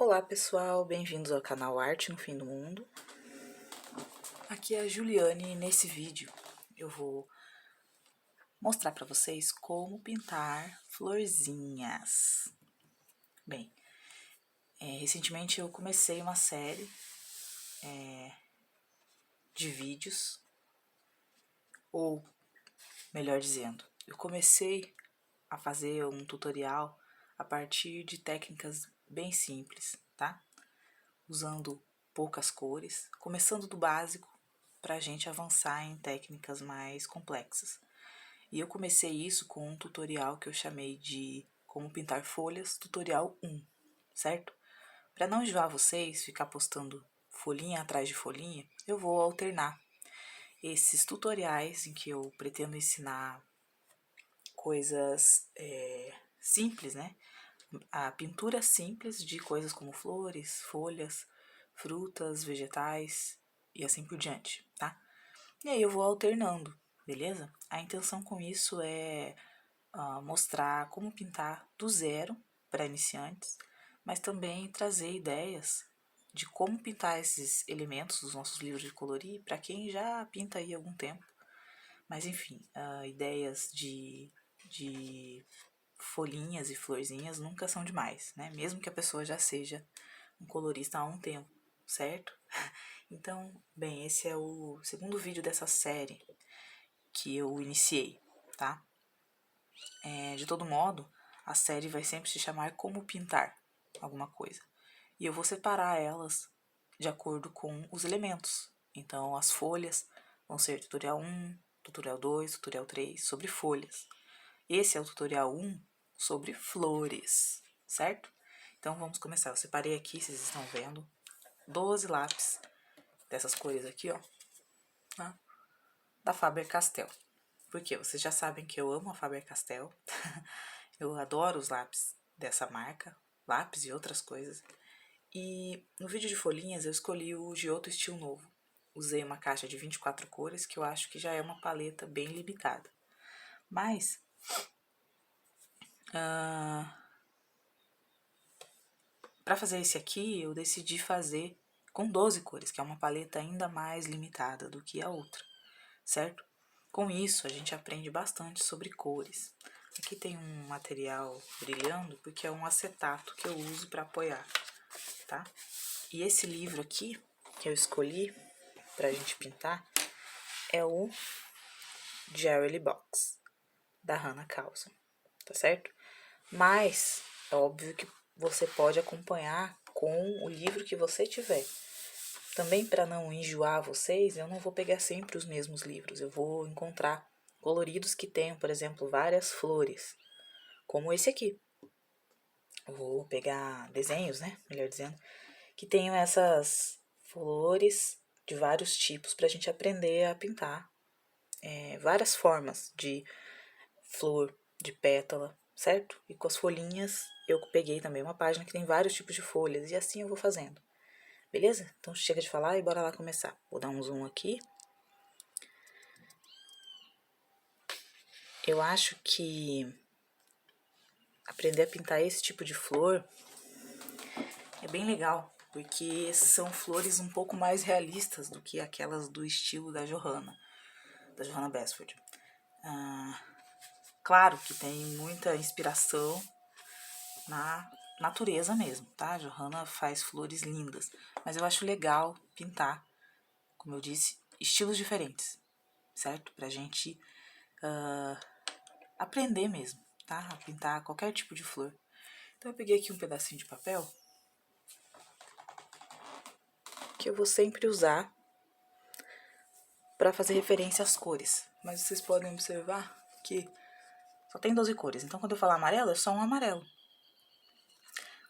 Olá pessoal, bem-vindos ao canal Arte no Fim do Mundo. Aqui é a Juliane e nesse vídeo eu vou mostrar para vocês como pintar florzinhas. Bem, recentemente eu comecei uma série de vídeos, ou melhor dizendo, eu comecei a fazer um tutorial a partir de técnicas bem simples, tá? Usando poucas cores, começando do básico para a gente avançar em técnicas mais complexas. E eu comecei isso com um tutorial que eu chamei de Como Pintar Folhas, tutorial 1, certo? Para não enjoar vocês, ficar postando folhinha atrás de folhinha, eu vou alternar esses tutoriais em que eu pretendo ensinar coisas simples, né? A pintura simples de coisas como flores, folhas, frutas, vegetais e assim por diante, tá? E aí eu vou alternando, beleza? A intenção com isso é mostrar como pintar do zero para iniciantes, mas também trazer ideias de como pintar esses elementos dos nossos livros de colorir para quem já pinta aí há algum tempo. Mas enfim, ideias de folhinhas e florzinhas nunca são demais, né? Mesmo que a pessoa já seja um colorista há um tempo, certo? Então, bem, esse é o segundo vídeo dessa série que eu iniciei, tá? De todo modo, a série vai sempre se chamar Como Pintar alguma coisa. E eu vou separar elas de acordo com os elementos. Então, as folhas vão ser tutorial 1, tutorial 2, tutorial 3 sobre folhas. Esse é o tutorial 1 sobre flores, certo? Então, vamos começar. Eu separei aqui, vocês estão vendo, 12 lápis dessas cores aqui, ó, tá? Da Faber-Castell. Porque vocês já sabem que eu amo a Faber-Castell. Eu adoro os lápis dessa marca, lápis e outras coisas. E no vídeo de folhinhas eu escolhi o Giotto Estilo Novo. Usei uma caixa de 24 cores, que eu acho que já é uma paleta bem limitada. Mas, para fazer esse aqui, eu decidi fazer com 12 cores, que é uma paleta ainda mais limitada do que a outra, certo? Com isso, a gente aprende bastante sobre cores. Aqui tem um material brilhando, porque é um acetato que eu uso para apoiar, tá? E esse livro aqui, que eu escolhi pra gente pintar, é o Jerry Box, da Hannah Carlson, tá certo? Mas, é óbvio que você pode acompanhar com o livro que você tiver. Também para não enjoar vocês, eu não vou pegar sempre os mesmos livros. Eu vou encontrar coloridos que tenham, por exemplo, várias flores, como esse aqui. Eu vou pegar desenhos, né? Melhor dizendo, que tenham essas flores de vários tipos para a gente aprender a pintar várias formas de flor, de pétala, certo? E com as folhinhas eu peguei também uma página que tem vários tipos de folhas e assim eu vou fazendo. Beleza? Então chega de falar e bora lá começar. Vou dar um zoom aqui. Eu acho que aprender a pintar esse tipo de flor é bem legal, porque são flores um pouco mais realistas do que aquelas do estilo da Johanna Basford. Claro que tem muita inspiração na natureza mesmo, tá? A Johanna faz flores lindas, mas eu acho legal pintar, como eu disse, estilos diferentes, certo? Pra gente aprender mesmo, tá? A pintar qualquer tipo de flor. Então eu peguei aqui um pedacinho de papel que eu vou sempre usar para fazer referência às cores. Mas vocês podem observar que só tem 12 cores. Então quando eu falar amarelo, é só um amarelo.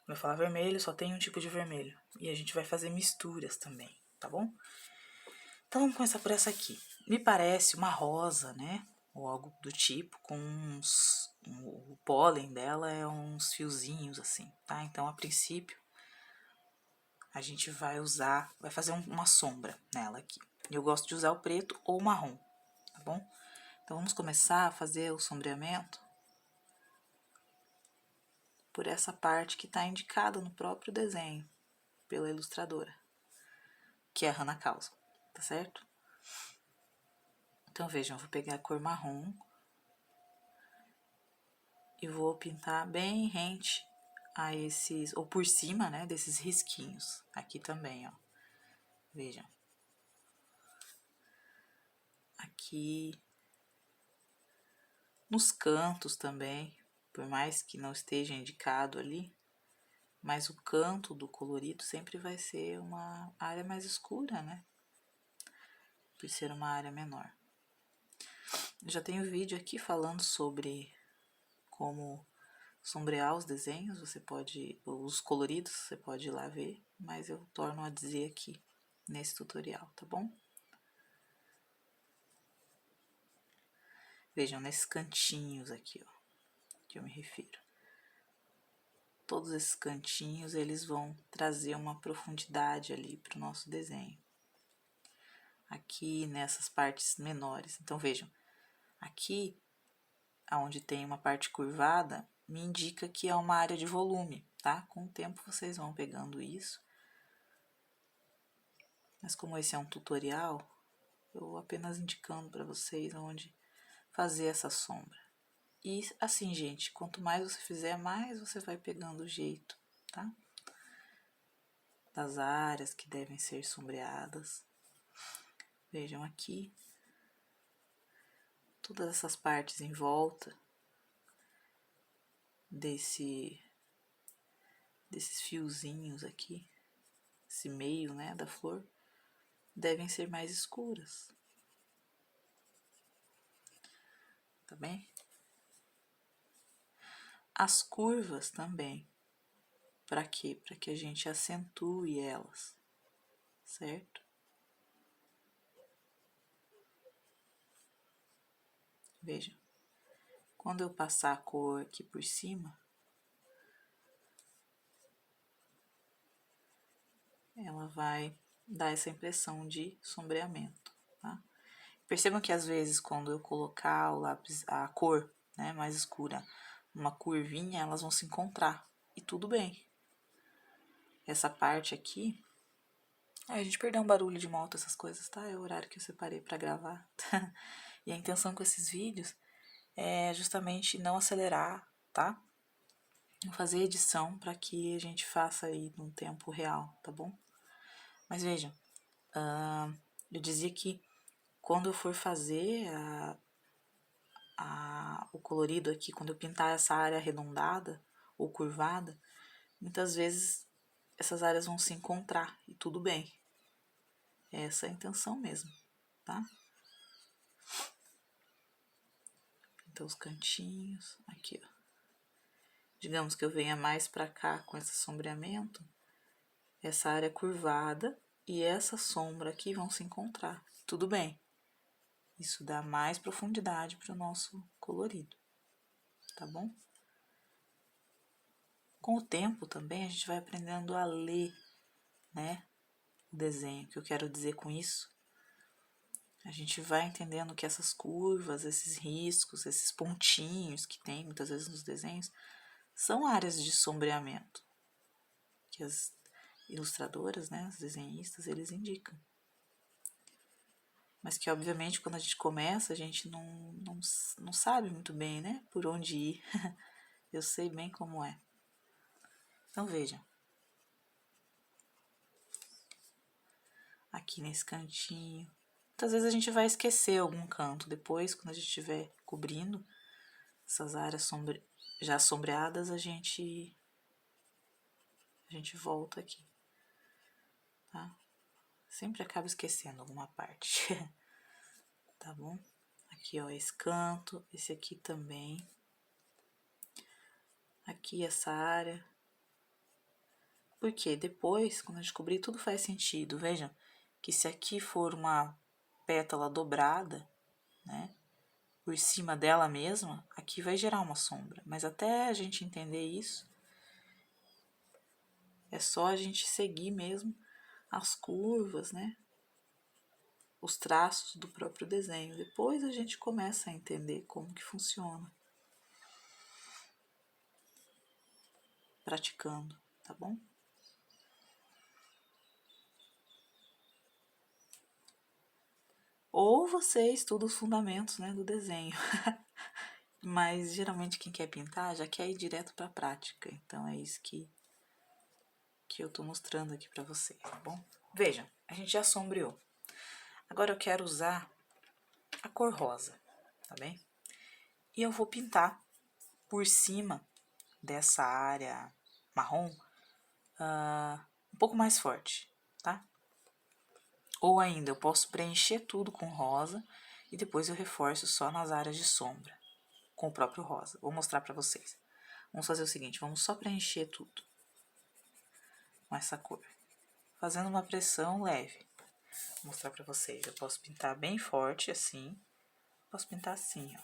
Quando eu falar vermelho, só tem um tipo de vermelho. E a gente vai fazer misturas também, tá bom? Então vamos começar por essa aqui. Me parece uma rosa, né? Ou algo do tipo, com uns... O pólen dela é uns fiozinhos assim, tá? Então, a princípio, a gente vai usar... Vai fazer uma sombra nela aqui. Eu gosto de usar o preto ou o marrom, tá bom? Então, vamos começar a fazer o sombreamento por essa parte que está indicada no próprio desenho pela ilustradora, que é a Hannah Causa, tá certo? Então vejam, eu vou pegar a cor marrom e vou pintar bem rente a esses, ou por cima, né, desses risquinhos, aqui também, ó, vejam. Aqui, nos cantos também, por mais que não esteja indicado ali, mas o canto do colorido sempre vai ser uma área mais escura, né? Por ser uma área menor. Já tenho vídeo aqui falando sobre como sombrear os desenhos, você pode, os coloridos, você pode ir lá ver, mas eu torno a dizer aqui nesse tutorial, tá bom? Vejam, nesses cantinhos aqui, ó, que eu me refiro. Todos esses cantinhos, eles vão trazer uma profundidade ali para o nosso desenho. Aqui nessas partes menores. Então, vejam, aqui, onde tem uma parte curvada, me indica que é uma área de volume, tá? Com o tempo vocês vão pegando isso. Mas como esse é um tutorial, eu apenas indicando para vocês onde fazer essa sombra. E assim, gente, quanto mais você fizer, mais você vai pegando o jeito, tá? Das áreas que devem ser sombreadas. Vejam aqui, todas essas partes em volta desses fiozinhos aqui, esse meio, né, da flor, devem ser mais escuras. Tá bem? As curvas também. Para quê? Para que a gente acentue elas, certo? Vejam, quando eu passar a cor aqui por cima, ela vai dar essa impressão de sombreamento, tá? Percebam que às vezes quando eu colocar o lápis, a cor, né, mais escura, uma curvinha, elas vão se encontrar, e tudo bem. Essa parte aqui, a gente perdeu um barulho de moto, essas coisas, tá? É o horário que eu separei pra gravar. E a intenção com esses vídeos é justamente não acelerar, tá? Fazer edição para que a gente faça aí num tempo real, tá bom? Mas vejam, eu dizia que quando eu for fazer o colorido aqui, quando eu pintar essa área arredondada ou curvada, muitas vezes essas áreas vão se encontrar e tudo bem. Essa é a intenção mesmo, tá? Então os cantinhos, aqui, ó. Digamos que eu venha mais pra cá com esse sombreamento, essa área curvada e essa sombra aqui vão se encontrar. Tudo bem. Isso dá mais profundidade para o nosso colorido, tá bom? Com o tempo também a gente vai aprendendo a ler, né, o desenho. O que eu quero dizer com isso? A gente vai entendendo que essas curvas, esses riscos, esses pontinhos que tem muitas vezes nos desenhos, são áreas de sombreamento que as ilustradoras, né, os desenhistas, eles indicam. Mas que, obviamente, quando a gente começa, a gente não sabe muito bem, né, por onde ir. Eu sei bem como é. Então, vejam. Aqui nesse cantinho. Muitas vezes a gente vai esquecer algum canto. Depois, quando a gente estiver cobrindo essas áreas já sombreadas, a gente volta aqui, tá? Sempre acaba esquecendo alguma parte, tá bom? Aqui, ó, esse canto, esse aqui também. Aqui essa área. Porque depois, quando a gente cobrir, tudo faz sentido. Vejam que se aqui for uma pétala dobrada, né, por cima dela mesma, aqui vai gerar uma sombra. Mas até a gente entender isso, é só a gente seguir mesmo as curvas, né, os traços do próprio desenho. Depois a gente começa a entender como que funciona. praticando, tá bom? Ou você estuda os fundamentos, né, do desenho. Mas geralmente quem quer pintar já quer ir direto para a prática. Então é isso que eu tô mostrando aqui para vocês, tá bom? Vejam, a gente já sombreou. Agora eu quero usar a cor rosa, tá bem? E eu vou pintar por cima dessa área marrom um pouco mais forte, tá? Ou ainda, eu posso preencher tudo com rosa e depois eu reforço só nas áreas de sombra, com o próprio rosa. Vou mostrar pra vocês. Vamos fazer o seguinte, vamos só preencher tudo com essa cor. Fazendo uma pressão leve. Vou mostrar pra vocês. Eu posso pintar bem forte, assim. Posso pintar assim, ó.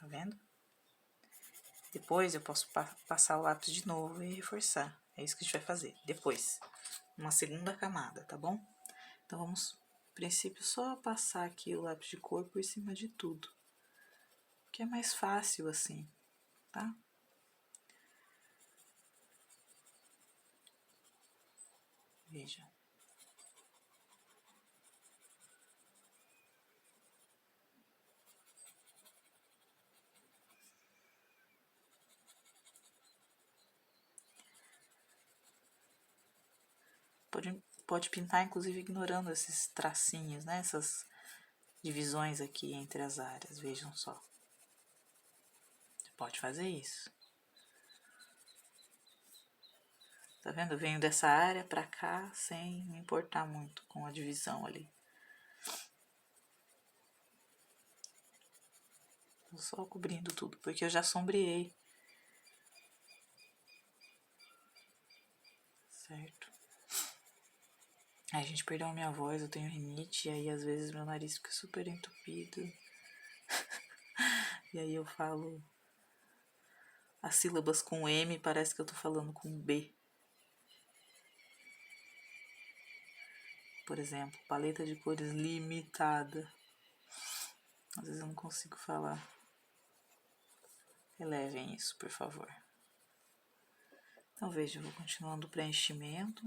Tá vendo? Depois eu posso passar o lápis de novo e reforçar. É isso que a gente vai fazer. Depois, uma segunda camada, tá bom? Então, vamos, no princípio, só passar aqui o lápis de cor por cima de tudo. Que é mais fácil assim, tá? Veja. Pode pintar, inclusive, ignorando esses tracinhos, né? Essas divisões aqui entre as áreas, vejam só. Você pode fazer isso. Tá vendo? Eu venho dessa área pra cá sem me importar muito com a divisão ali. Tô só cobrindo tudo, porque eu já sombreei. Certo? Aí, gente, perdão a minha voz, eu tenho rinite, e aí às vezes meu nariz fica super entupido. E aí eu falo as sílabas com M, parece que eu tô falando com B. Por exemplo, paleta de cores limitada. Às vezes eu não consigo falar. Relevem isso, por favor. Então, veja, eu vou continuando o preenchimento.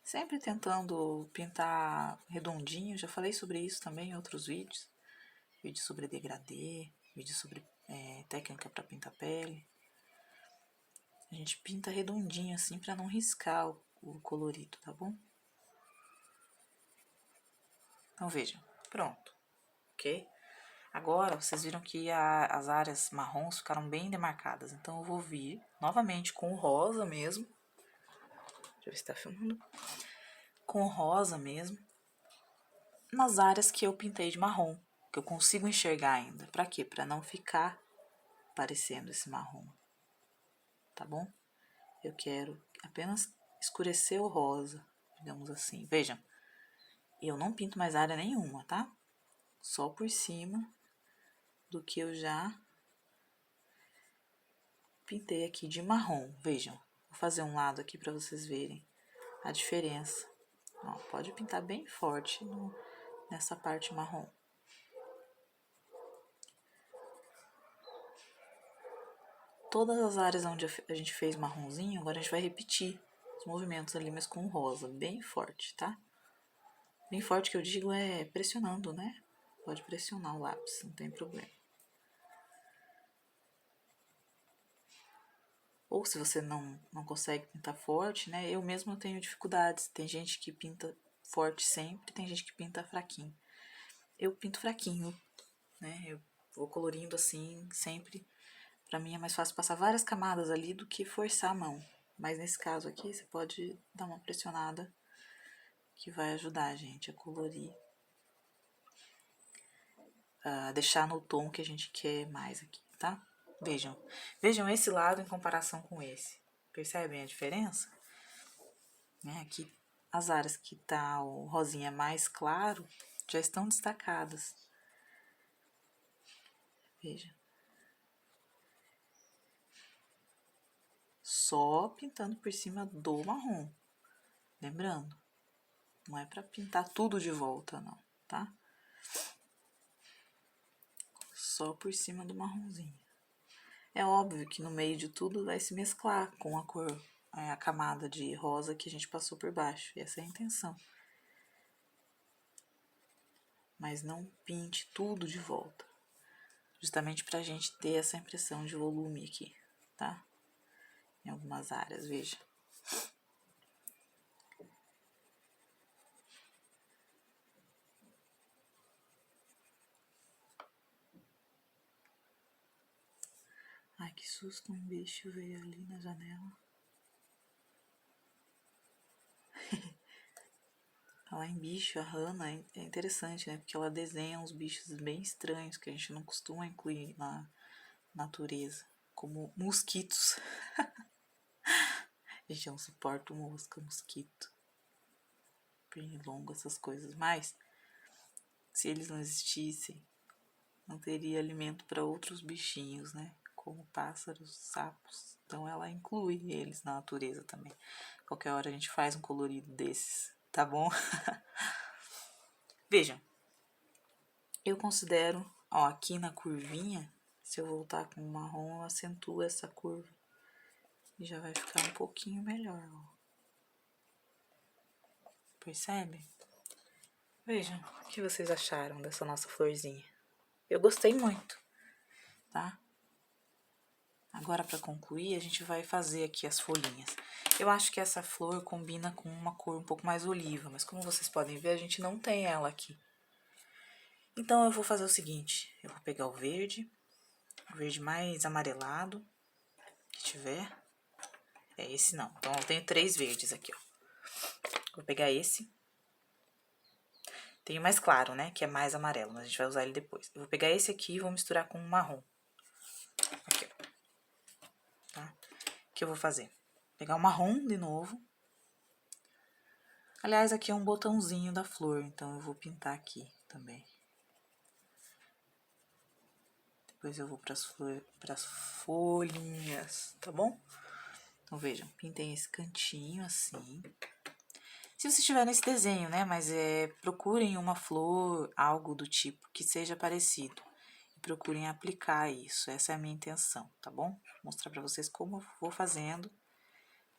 Sempre tentando pintar redondinho. Já falei sobre isso também em outros vídeos. Vídeo sobre degradê, vídeo sobre técnica para pintar pele. A gente pinta redondinho assim para não riscar o colorido, tá bom? Então, vejam. Pronto. Ok? Agora, vocês viram que as áreas marrons ficaram bem demarcadas. Então, eu vou vir novamente com o rosa mesmo. Deixa eu ver se tá filmando. Com o rosa mesmo. Nas áreas que eu pintei de marrom. Que eu consigo enxergar ainda. Pra quê? Pra não ficar parecendo esse marrom. Tá bom? Eu quero apenas escurecer o rosa. Digamos assim. Vejam. Eu não pinto mais área nenhuma, tá? Só por cima do que eu já pintei aqui de marrom, vejam. Vou fazer um lado aqui para vocês verem a diferença. Ó, pode pintar bem forte nessa parte marrom. Todas as áreas onde a gente fez marronzinho, agora a gente vai repetir os movimentos ali, mas com rosa, bem forte, tá? Bem forte que eu digo é pressionando, né? Pode pressionar o lápis, não tem problema. Ou se você não consegue pintar forte, né? Eu mesma tenho dificuldades. Tem gente que pinta forte sempre, tem gente que pinta fraquinho. Eu pinto fraquinho, né? Eu vou colorindo assim sempre. Pra mim é mais fácil passar várias camadas ali do que forçar a mão. Mas nesse caso aqui, você pode dar uma pressionada que vai ajudar a gente a colorir. A deixar no tom que a gente quer mais aqui, tá? Vejam. Vejam esse lado em comparação com esse. Percebem a diferença? Aqui, as áreas que tá o rosinha mais claro já estão destacadas. Veja. Só pintando por cima do marrom. Lembrando, não é pra pintar tudo de volta, não, tá? Só por cima do marronzinho. É óbvio que no meio de tudo vai se mesclar com a cor, a camada de rosa que a gente passou por baixo. E essa é a intenção. Mas não pinte tudo de volta. Justamente pra gente ter essa impressão de volume aqui, tá? Em algumas áreas, veja. Ai, que susto, um bicho veio ali na janela. Falar em bicho, a Hannah é interessante, né? Porque ela desenha uns bichos bem estranhos que a gente não costuma incluir na natureza, como mosquitos. A gente não suporta mosca, mosquito, pernilongo, essas coisas. Mas, se eles não existissem, não teria alimento para outros bichinhos, né? Como pássaros, sapos. Então ela inclui eles na natureza também. Qualquer hora a gente faz um colorido desses, tá bom? Vejam, eu considero, ó, aqui na curvinha, se eu voltar com o marrom, eu acentuo essa curva. E já vai ficar um pouquinho melhor, ó. Percebe? Vejam, o que vocês acharam dessa nossa florzinha? Eu gostei muito, tá? Agora, para concluir, a gente vai fazer aqui as folhinhas. Eu acho que essa flor combina com uma cor um pouco mais oliva, mas como vocês podem ver, a gente não tem ela aqui. Então, eu vou fazer o seguinte, eu vou pegar o verde mais amarelado que tiver. É esse não, então eu tenho 3 verdes aqui, ó. Vou pegar esse. Tenho mais claro, né, que é mais amarelo, mas a gente vai usar ele depois. Eu vou pegar esse aqui e vou misturar com um marrom. Aqui, ó. Tá? O que eu vou fazer? Pegar o marrom de novo. Aliás, aqui é um botãozinho da flor, então eu vou pintar aqui também. Depois eu vou pras folhinhas, tá bom? Então, vejam, pintem esse cantinho assim. Se vocês tiverem esse desenho, né, mas procurem uma flor, algo do tipo que seja parecido. E procurem aplicar isso, essa é a minha intenção, tá bom? Vou mostrar pra vocês como eu vou fazendo.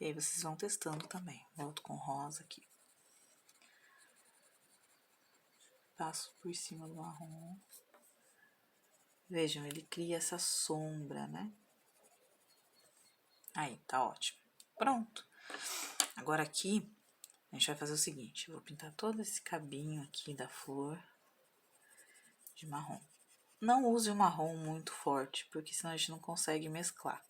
E aí vocês vão testando também. Volto com rosa aqui. Passo por cima do marrom. Vejam, ele cria essa sombra, né? Aí, tá ótimo. Pronto. Agora aqui, a gente vai fazer o seguinte. Eu vou pintar todo esse cabinho aqui da flor de marrom. Não use o marrom muito forte, porque senão a gente não consegue mesclar.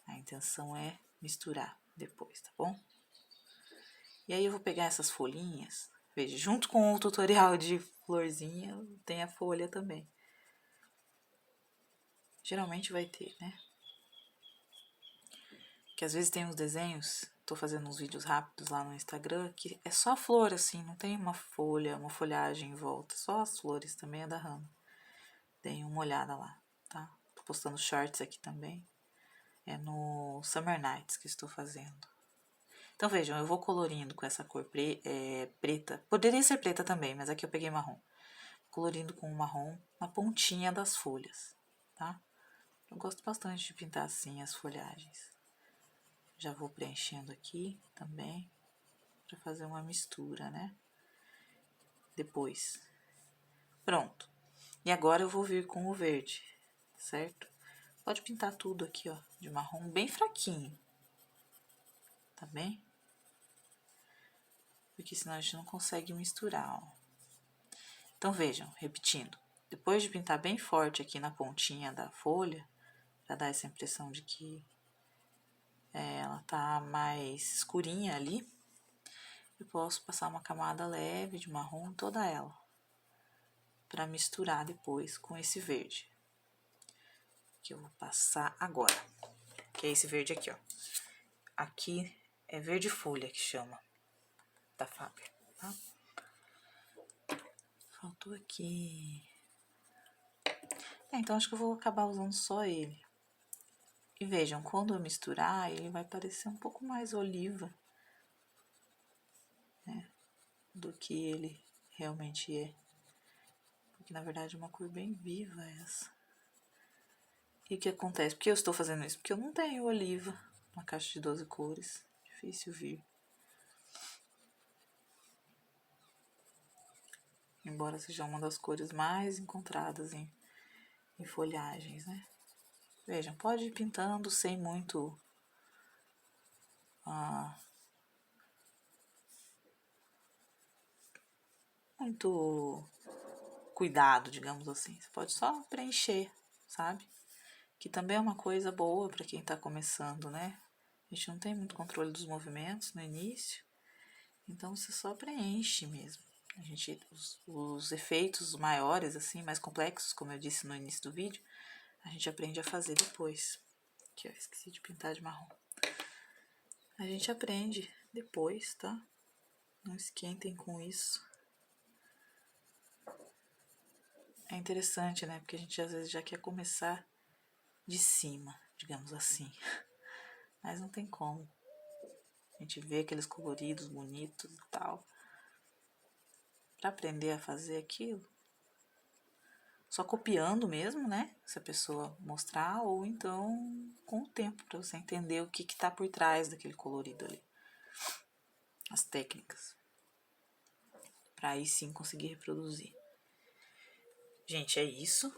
A intenção é misturar depois, tá bom? E aí eu vou pegar essas folhinhas. Veja, junto com o tutorial de florzinha, tem a folha também. Geralmente vai ter, né? Que às vezes tem uns desenhos, tô fazendo uns vídeos rápidos lá no Instagram, que é só flor assim, não tem uma folha, uma folhagem em volta, só as flores, também é da Hannah. Deem uma olhada lá, tá? Tô postando shorts aqui também. É no Summer Nights que estou fazendo. Então vejam, eu vou colorindo com essa cor preta. Poderia ser preta também, mas aqui eu peguei marrom. Colorindo com o marrom na pontinha das folhas, tá? Eu gosto bastante de pintar assim as folhagens. Já vou preenchendo aqui também, para fazer uma mistura, né? Depois. Pronto. E agora eu vou vir com o verde, certo? Pode pintar tudo aqui, ó, de marrom bem fraquinho. Tá bem? Porque senão a gente não consegue misturar, ó. Então, vejam, repetindo. Depois de pintar bem forte aqui na pontinha da folha, para dar essa impressão de que ela tá mais escurinha ali, eu posso passar uma camada leve de marrom em toda ela, para misturar depois com esse verde, que eu vou passar agora, que é esse verde aqui, ó. Aqui é verde folha que chama, da Faber, tá? Faltou aqui. Então acho que eu vou acabar usando só ele. E vejam, quando eu misturar, ele vai parecer um pouco mais oliva, né, do que ele realmente é. Porque na verdade é uma cor bem viva essa. E o que acontece? Por que eu estou fazendo isso? Porque eu não tenho oliva na caixa de 12 cores. Difícil vir. Embora seja uma das cores mais encontradas em folhagens, né? Vejam, pode ir pintando sem muito muito cuidado, digamos assim. Você pode só preencher, sabe? Que também é uma coisa boa para quem tá começando, né? A gente não tem muito controle dos movimentos no início, então você só preenche mesmo. A gente, os efeitos maiores, assim, mais complexos, como eu disse no início do vídeo, a gente aprende a fazer depois. Aqui, ó, esqueci de pintar de marrom. A gente aprende depois, tá? Não esquentem com isso. É interessante, né? Porque a gente às vezes já quer começar de cima, digamos assim. Mas não tem como. A gente vê aqueles coloridos bonitos e tal. Para aprender a fazer aquilo, só copiando mesmo, né? Se a pessoa mostrar, ou então com o tempo, para você entender o que tá por trás daquele colorido ali. As técnicas. Para aí sim conseguir reproduzir. Gente, é isso.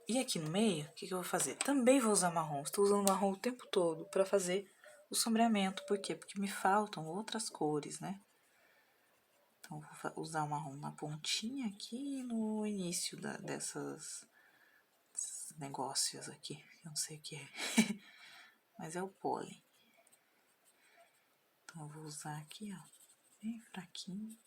E aqui no meio, o que eu vou fazer? Também vou usar marrom. Estou usando marrom o tempo todo para fazer o sombreamento. Por quê? Porque me faltam outras cores, né? Então, vou usar o marrom na pontinha aqui e no início desses negócios aqui. Eu não sei o que é. Mas é o pólen. Então, eu vou usar aqui, ó. Bem fraquinho.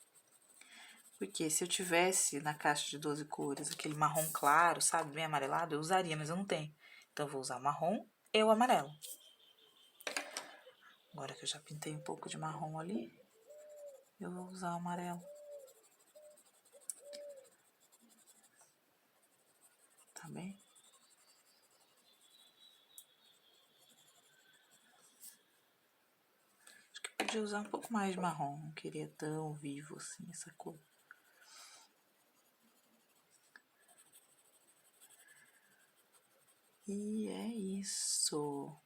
Porque se eu tivesse na caixa de 12 cores aquele marrom claro, sabe? Bem amarelado, eu usaria, mas eu não tenho. Então, eu vou usar o marrom e o amarelo. Agora que eu já pintei um pouco de marrom ali, eu vou usar o amarelo. Tá bem? Acho que podia usar um pouco mais de marrom. Não queria tão vivo assim essa cor. E é isso.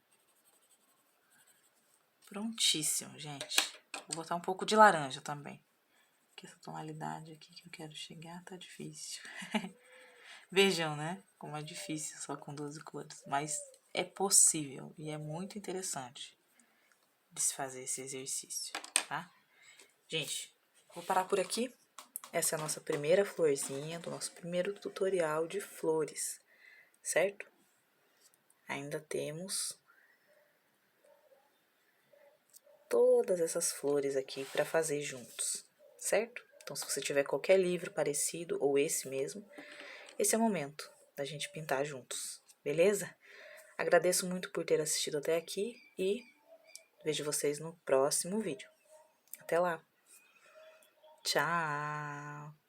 Prontíssimo, gente. Vou botar um pouco de laranja também. Porque essa tonalidade aqui que eu quero chegar tá difícil. Vejam, né? Como é difícil só com 12 cores. Mas é possível e é muito interessante de se fazer esse exercício, tá? Gente, vou parar por aqui. Essa é a nossa primeira florzinha do nosso primeiro tutorial de flores, certo? Ainda temos todas essas flores aqui para fazer juntos, certo? Então, se você tiver qualquer livro parecido ou esse mesmo, esse é o momento da gente pintar juntos, beleza? Agradeço muito por ter assistido até aqui e vejo vocês no próximo vídeo. Até lá! Tchau!